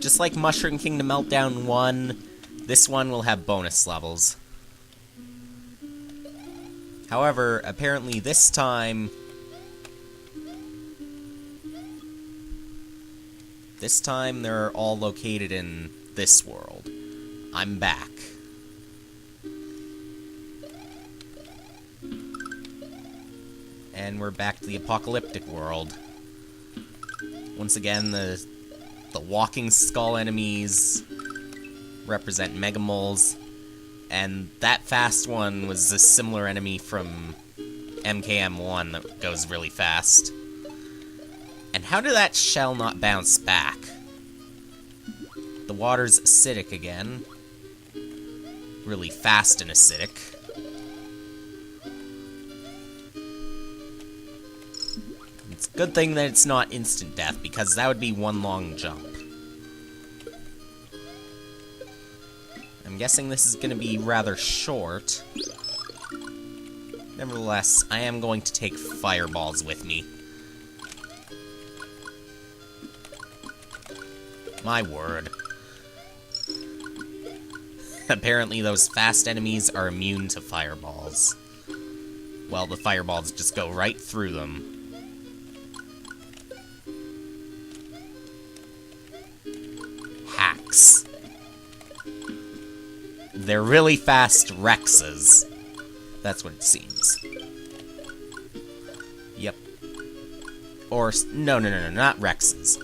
just like Mushroom Kingdom Meltdown 1, this one will have bonus levels. However, apparently this time they're all located in this world. I'm back. And we're back to the apocalyptic world. Once again, the walking skull enemies represent megamoles, and that fast one was a similar enemy from MKM1 that goes really fast. And how did that shell not bounce back? The water's acidic again. Really fast and acidic. It's a good thing that it's not instant death, because that would be one long jump. I'm guessing this is going to be rather short. Nevertheless, I am going to take fireballs with me. My word. Apparently those fast enemies are immune to fireballs. Well, the fireballs just go right through them. Hacks. They're really fast Rexes. That's what it seems. Yep. Or, no, not Rexes.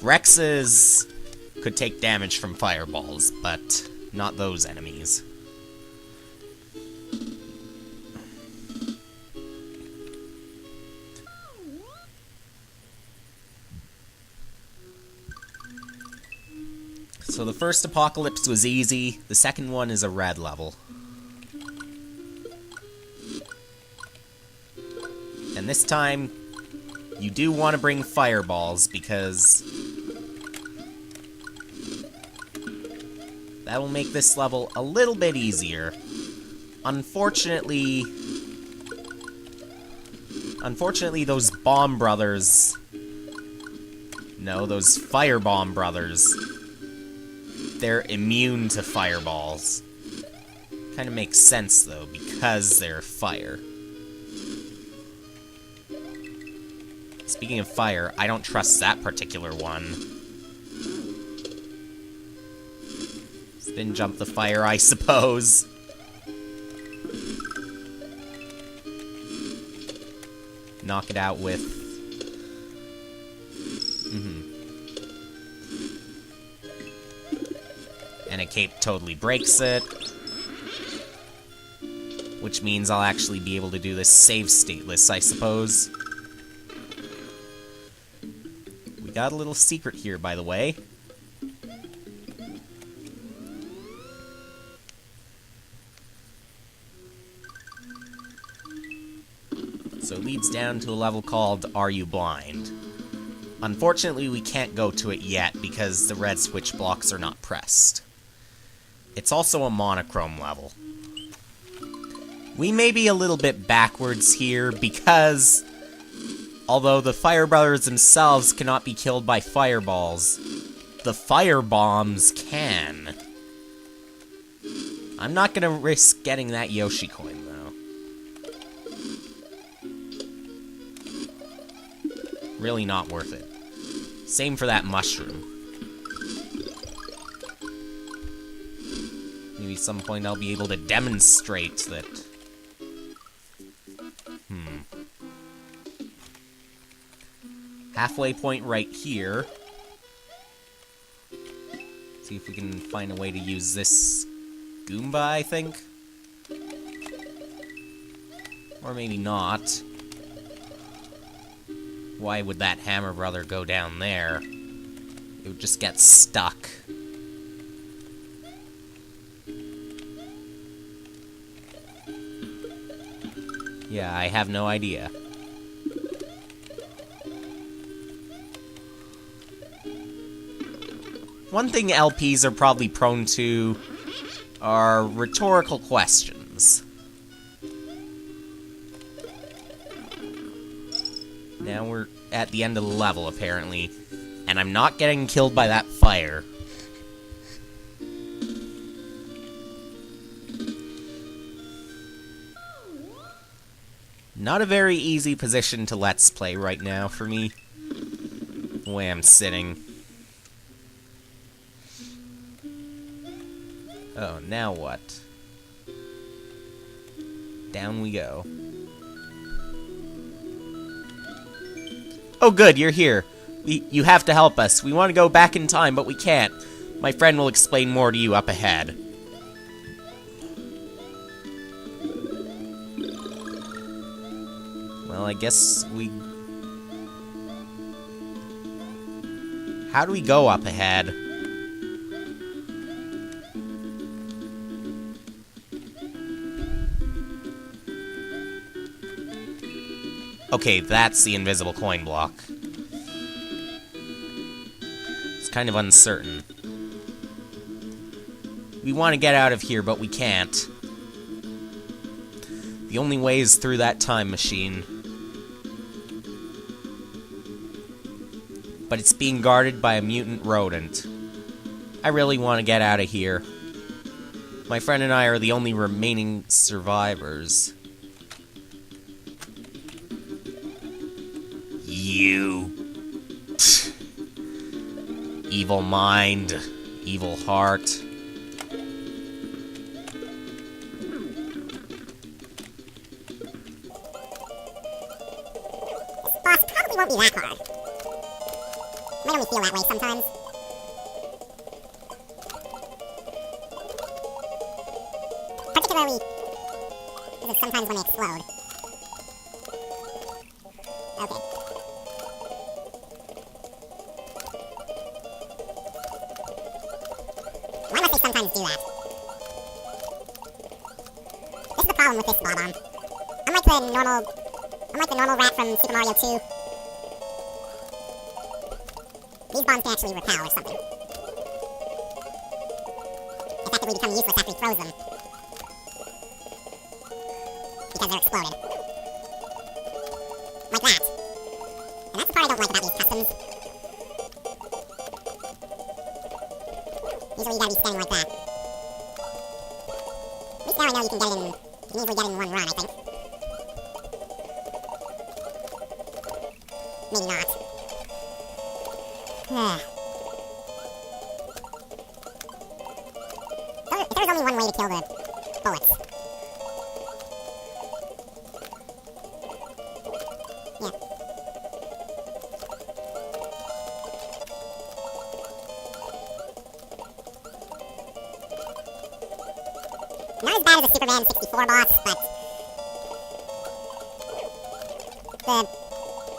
Rexes could take damage from fireballs, but not those enemies. So the first apocalypse was easy, the second one is a red level. And this time, you do want to bring fireballs, because that will make this level a little bit easier. Unfortunately, those bomb brothers... No, those firebomb brothers... They're immune to fireballs. Kind of makes sense, though, because they're fire. Speaking of fire, I don't trust that particular one. Spin jump the fire, I suppose. Knock it out with... And a cape totally breaks it. Which means I'll actually be able to do this save stateless, I suppose. We got a little secret here, by the way. So it leads down to a level called Are You Blind? Unfortunately, we can't go to it yet because the red switch blocks are not pressed. It's also a monochrome level. We may be a little bit backwards here because, although the Fire Brothers themselves cannot be killed by fireballs, the fire bombs can. I'm not gonna risk getting that Yoshi coin, though. Really not worth it. Same for that mushroom. Maybe at some point I'll be able to demonstrate that... Halfway point right here. See if we can find a way to use this Goomba, I think? Or maybe not. Why would that Hammer Brother go down there? It would just get stuck. Yeah, I have no idea. One thing LPs are probably prone to are rhetorical questions. Now we're at the end of the level, apparently. And I'm not getting killed by that fire. Not a very easy position to Let's Play right now for me. The way I'm sitting. Oh, now what? Down we go. Oh good, you're here. You have to help us. We want to go back in time, but we can't. My friend will explain more to you up ahead. Well, I guess we... How do we go up ahead? Okay, that's the invisible coin block. It's kind of uncertain. We want to get out of here, but we can't. The only way is through that time machine. But it's being guarded by a mutant rodent. I really want to get out of here. My friend and I are the only remaining survivors. You. Evil mind. Evil heart. Boss probably won't be that hard. Might only feel that way sometimes. Particularly, this is sometimes when they explode. Okay. Why must they sometimes do that? This is the problem with this bomb. Unlike the normal rat from Super Mario 2, these bombs can actually repel or something. Effectively become useless after he throws them. Because they're exploded. Like that. And that's the part I don't like about these customs. Usually you gotta be standing like that. At least now I know you can easily get it in one run, I think. Maybe not. If there was only one way to kill the bullets. Yeah. Not as bad as the Superman 64 boss, but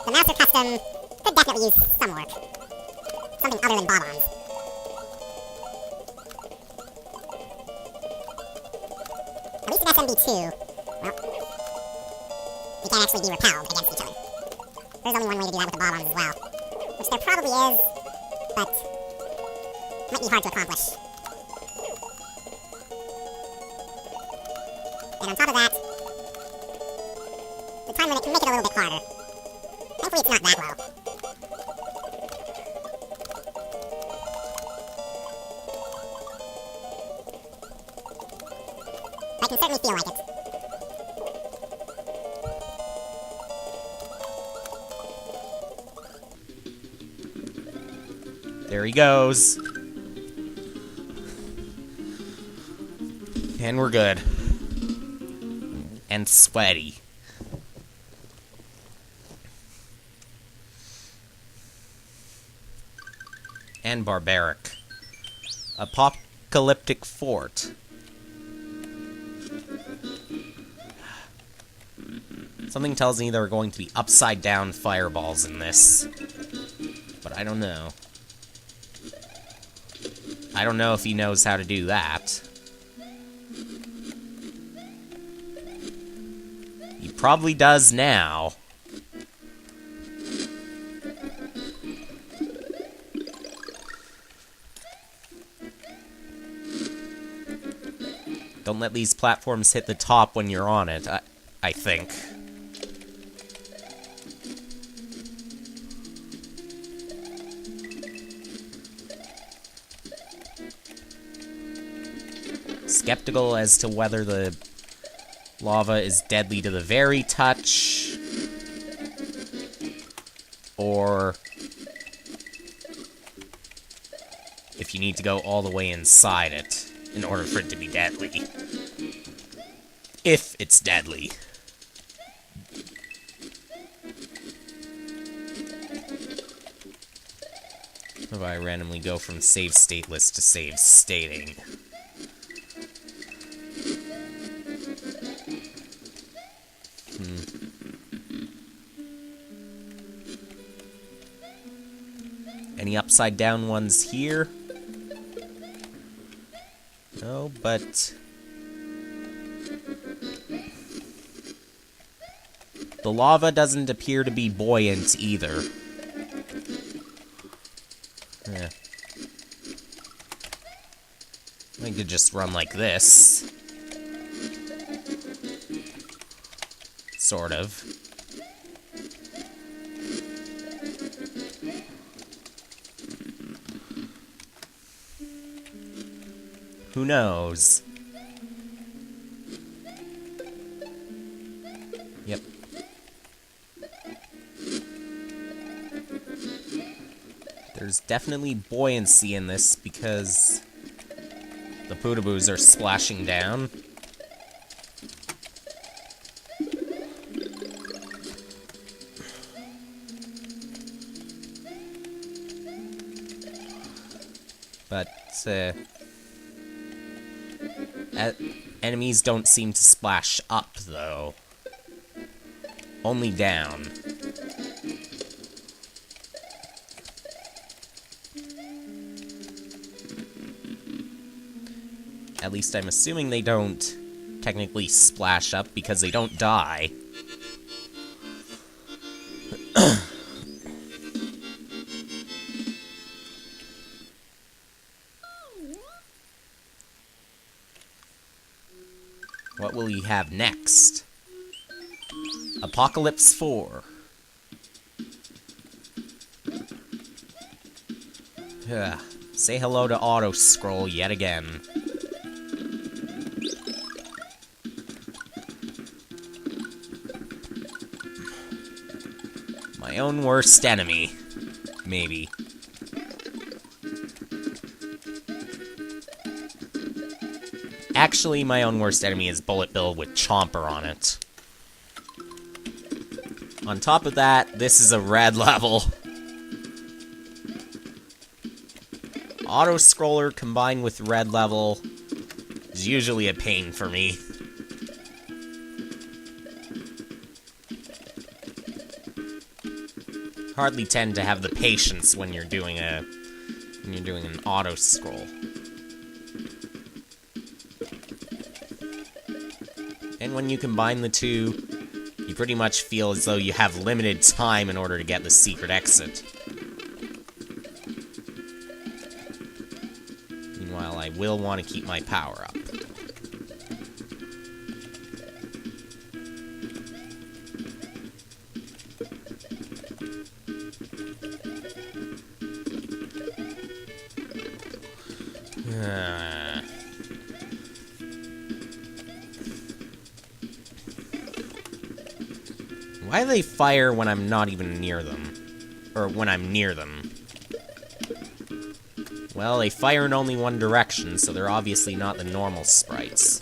the Master Custom could definitely use some work. Something other than bob-ons. At least in SMB2, well, they can't actually be repelled against each other. There's only one way to do that with the bob-ons as well. Which there probably is, but might be hard to accomplish. And on top of that, the time limit can make it a little bit harder. Thankfully it's not that low. I can certainly feel like it. There he goes. And we're good. And sweaty. And barbaric. A Popelliptic Fort. Something tells me there are going to be upside-down fireballs in this. But I don't know. I don't know if he knows how to do that. He probably does now. Don't let these platforms hit the top when you're on it, I think. Skeptical as to whether the lava is deadly to the very touch, or if you need to go all the way inside it in order for it to be deadly. If it's deadly. If I randomly go from save stateless to save stating. Any upside down ones here? No, but the lava doesn't appear to be buoyant either. Yeah. I could just run like this. Sort of. Who knows? Yep. There's definitely buoyancy in this because the Pootaboos are splashing down. But, enemies don't seem to splash up, though. Only down. At least I'm assuming they don't technically splash up because they don't die. What will you have next? Popelliptic Fort. Say hello to auto-scroll yet again. My own worst enemy. Maybe. Actually, my own worst enemy is Bullet Bill with Chomper on it. On top of that, this is a red level. Auto-scroller combined with red level is usually a pain for me. Hardly tend to have the patience when you're doing an auto-scroll. And when you combine the two, you pretty much feel as though you have limited time in order to get the secret exit. Meanwhile, I will want to keep my power up. Why do they fire when I'm not even near them? Or when I'm near them? Well, they fire in only one direction, so they're obviously not the normal sprites.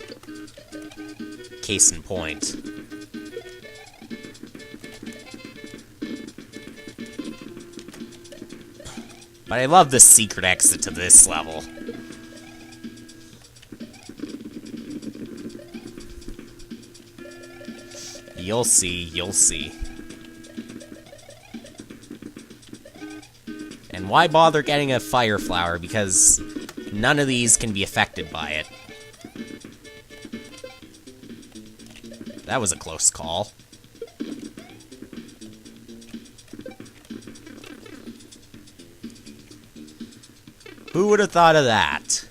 Case in point. But I love the secret exit to this level. You'll see, you'll see. And why bother getting a fire flower? Because none of these can be affected by it. That was a close call. Who would have thought of that?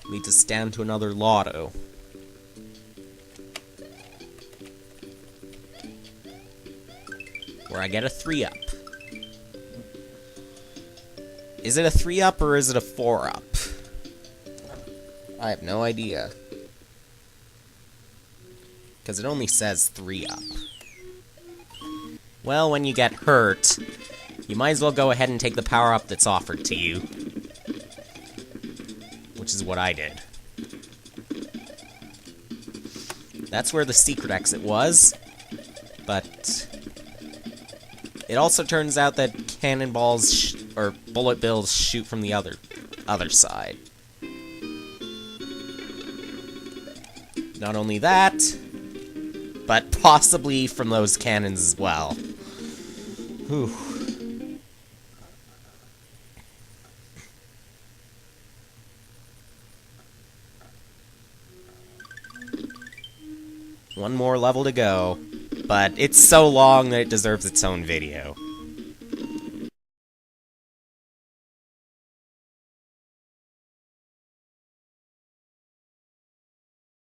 Leads us down to another lotto. where I get a 3-up. Is it a 3-up or is it a 4-up? I have no idea. Because it only says 3-up. Well, when you get hurt, you might as well go ahead and take the power-up that's offered to you. Which is what I did. That's where the secret exit was, but it also turns out that cannonballs or bullet bills shoot from the other side. Not only that, but possibly from those cannons as well. Whew. One more level to go, but it's so long that it deserves its own video.